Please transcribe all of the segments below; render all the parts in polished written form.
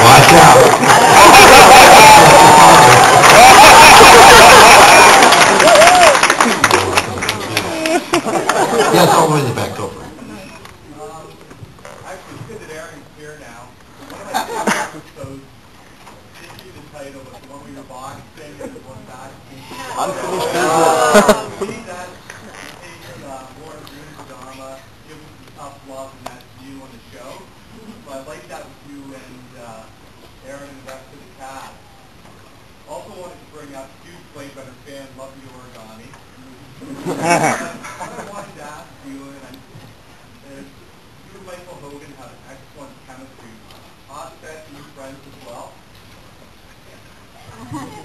Watch out. Yes, all the way in the back, go for it. Actually, it's good that Aaron's here now. One of my favorite episodes, did you the title, was the one where you're boxing and there's one back. Unfinished business. See that takes more of Bruno drama, gives us some tough love, and that's you on the show. So I like that with you and Aaron and the rest of the cast. Also wanted to bring up, huge Blade Runner fan, love the origami. What I wanted to ask you, is you and Michael Hogan have excellent chemistry. Offset, you friends as well?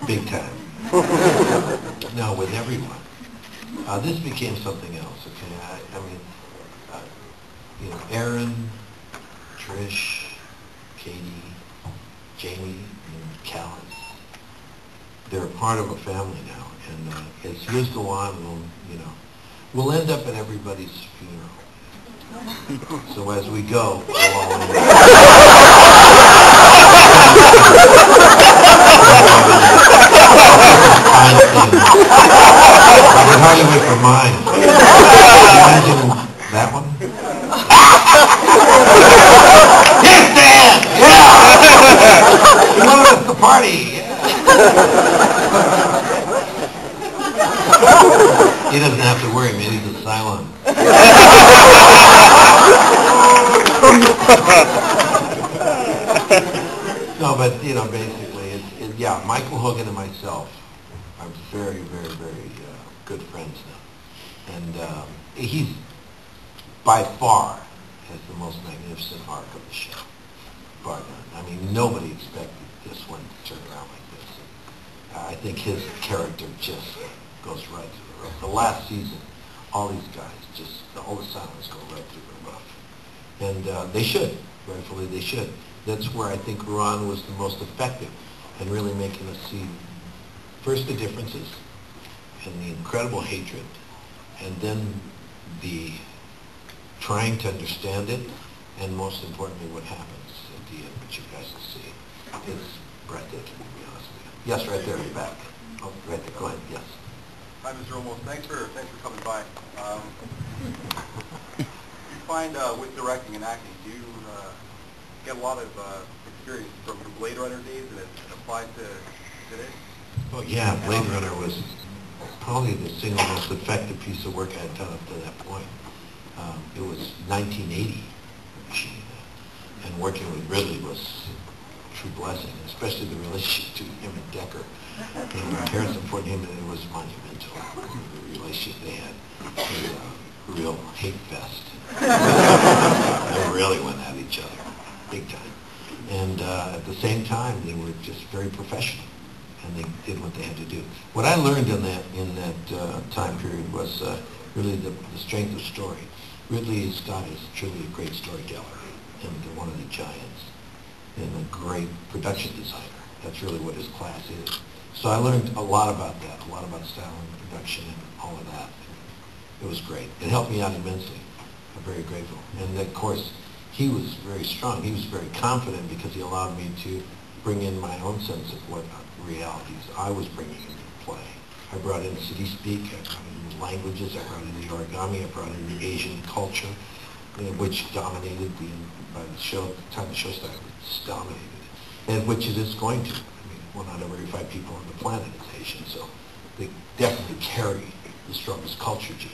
Big time. No, with everyone. This became something else, okay? I mean, you know, Aaron, Trish, Katie, Jamie, and Callis, they're a part of a family now. And as years go on, we'll end up at everybody's funeral. So as we go, we'll all end up. I can hardly wait for mine. Imagine that one. Yes, Dan! Yeah! Come on, it's the party! He doesn't have to worry, man. He's a Cylon. No, but, basically, yeah, Michael Hogan and myself are very, very, very good friends now. And he's, by far, has the most magnificent arc of the show. But, I mean, nobody expected this one to turn around like this. I think his character just goes right through the rough. The last season, all these guys all the silence go right through the rough. And they should, rightfully they should. That's where I think Ron was the most effective in really making us see first the differences and the incredible hatred, and then the trying to understand it, and most importantly what happens at the end, which you guys will see. It's breathtaking, to be honest with you. Yes, right there in the back. Oh, right there. Go ahead. Yes. Hi, Mr. Olmos. Thanks for coming by. You find with directing and acting, do you get a lot of experience from your Blade Runner days and it applies to today? Oh yeah, Blade Runner was probably the single most effective piece of work I had done up to that point. It was 1980, and working with Ridley was a true blessing, especially the relationship to him and Decker. And Harrison Ford and him, it was monumental. The relationship they had was a real hate fest. They really went at each other, big time. And at the same time, they were just very professional, and they did what they had to do. What I learned in that time period was really the strength of story. Ridley Scott is truly a great storyteller, and one of the giants, and a great production designer. That's really what his class is. So I learned a lot about that, a lot about style and production and all of that. It was great. It helped me out immensely. I'm very grateful. And of course, he was very strong. He was very confident because he allowed me to bring in my own sense of what realities I was bringing into play. I brought in city speak, I brought in languages, I brought in the origami, I brought in the Asian culture, which dominated by the show, at the time the show started, it's dominated, and which it is going to. I mean, 1 out of every 5 people on the planet is Asian, so they definitely carry the strongest culture gene.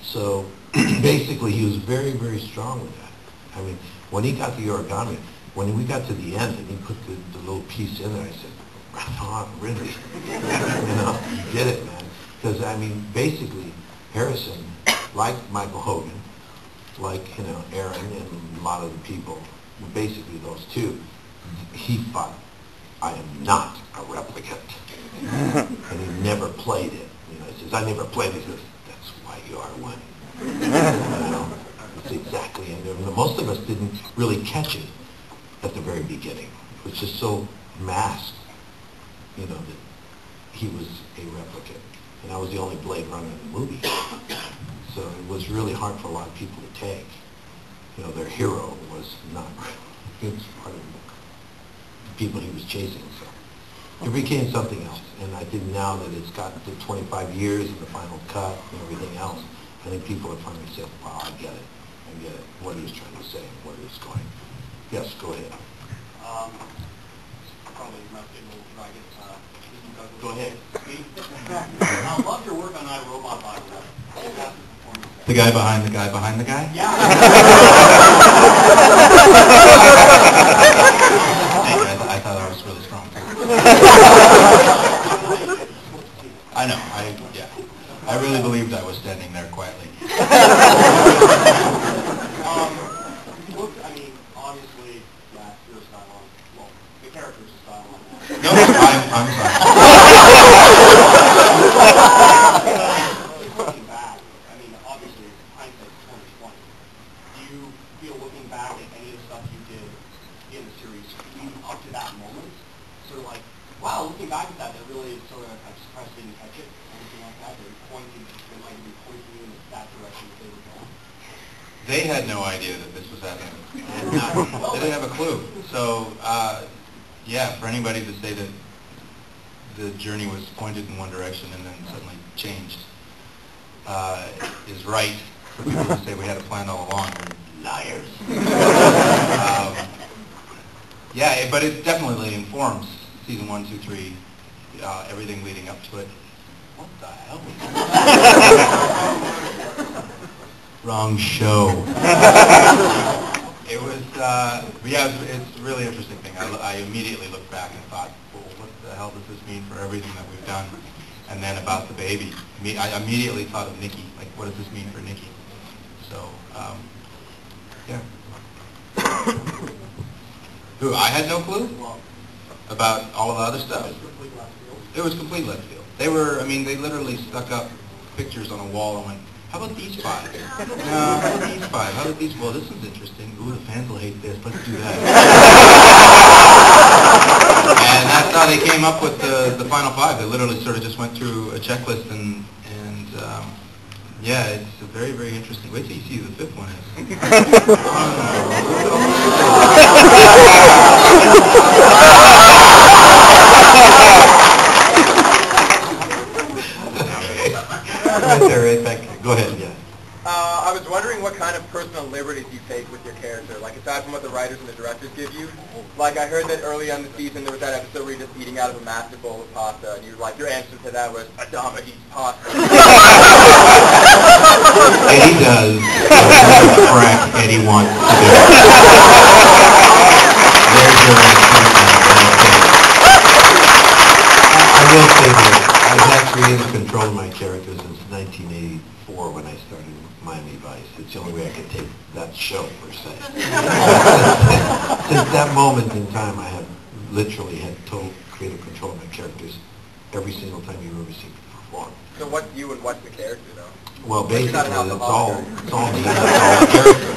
So basically he was very, very strong with that. I mean, when he got the origami, when we got to the end and he put the little piece in there, I said, right on, really? You did it, man. Because, I mean, basically, Harrison, like Michael Hogan, like, Aaron and a lot of the people, basically those two, he thought, I am not a replicant. And he never played it. He says, I never played it. He says, that's why you are one. It's exactly, and most of us didn't really catch it at the very beginning. It was just so masked, that he was a replicant. And I was the only Blade Runner in the movie. So it was really hard for a lot of people to take. Their hero was not, he was part of the book. people he was chasing. So it became something else. And I think now that it's got to 25 years and the final cut and everything else, I think people are finally saying, wow, I get it. I get it. What he was trying to say, where he was going. Yes, go ahead. Probably not getting a little dry. Go ahead. I love your work on iRobot, by the way. The guy behind the guy behind the guy? Yeah. I thought I was really strong. I know. I really believed I was standing there quietly. Obviously, your style on, well, the character's style on that. No, I'm sorry. Looking back, obviously, hindsight's 20/20. Do you feel, looking back at any of the stuff you did in the series, leading up to that moment, sort of like, wow, looking back at that, that really sort of, I'm surprised I didn't catch it, anything like that, they might be pointing you in that direction that they were going? They had no idea that this was happening. They didn't have a clue. So, yeah, for anybody to say that the journey was pointed in one direction and then suddenly changed is right. For people who say we had a plan all along, we're liars. Yeah, but it definitely informs season 1, 2, 3, everything leading up to it. What the hell was that? Wrong show. It was, yeah, it's a really interesting thing. I immediately looked back and thought, well, what the hell does this mean for everything that we've done? And then about the baby. I immediately thought of Nikki, like, what does this mean for Nikki? So, yeah. Who, I had no clue about all of the other stuff. It was complete left field. They were, they literally stuck up pictures on a wall and went, how about these 5? No, how about these 5? How about these? Well, this is interesting. Ooh, the fans will hate this. Let's do that. And that's how they came up with the final 5. They literally sort of just went through a checklist and yeah, it's a very, very interesting. Wait till you see who the 5th one is. Right back. Go ahead, yeah. I was wondering what kind of personal liberties you take with your character, like aside from what the writers and the directors give you. Like I heard that early on in the season there was that episode where you're just eating out of a massive bowl of pasta, and you're like, your answer to that was, Adama eats pasta. Eddie does the crack Eddie wants to do. There's your answer. I will say this. I've had creative control of my character since 1984 when I started Miami Vice. It's the only way I could take that show, per se. Since that moment in time, I have literally had total creative control of my characters every single time you've ever seen me perform. So what's you and what's the character, though? Well, basically, it's all the character.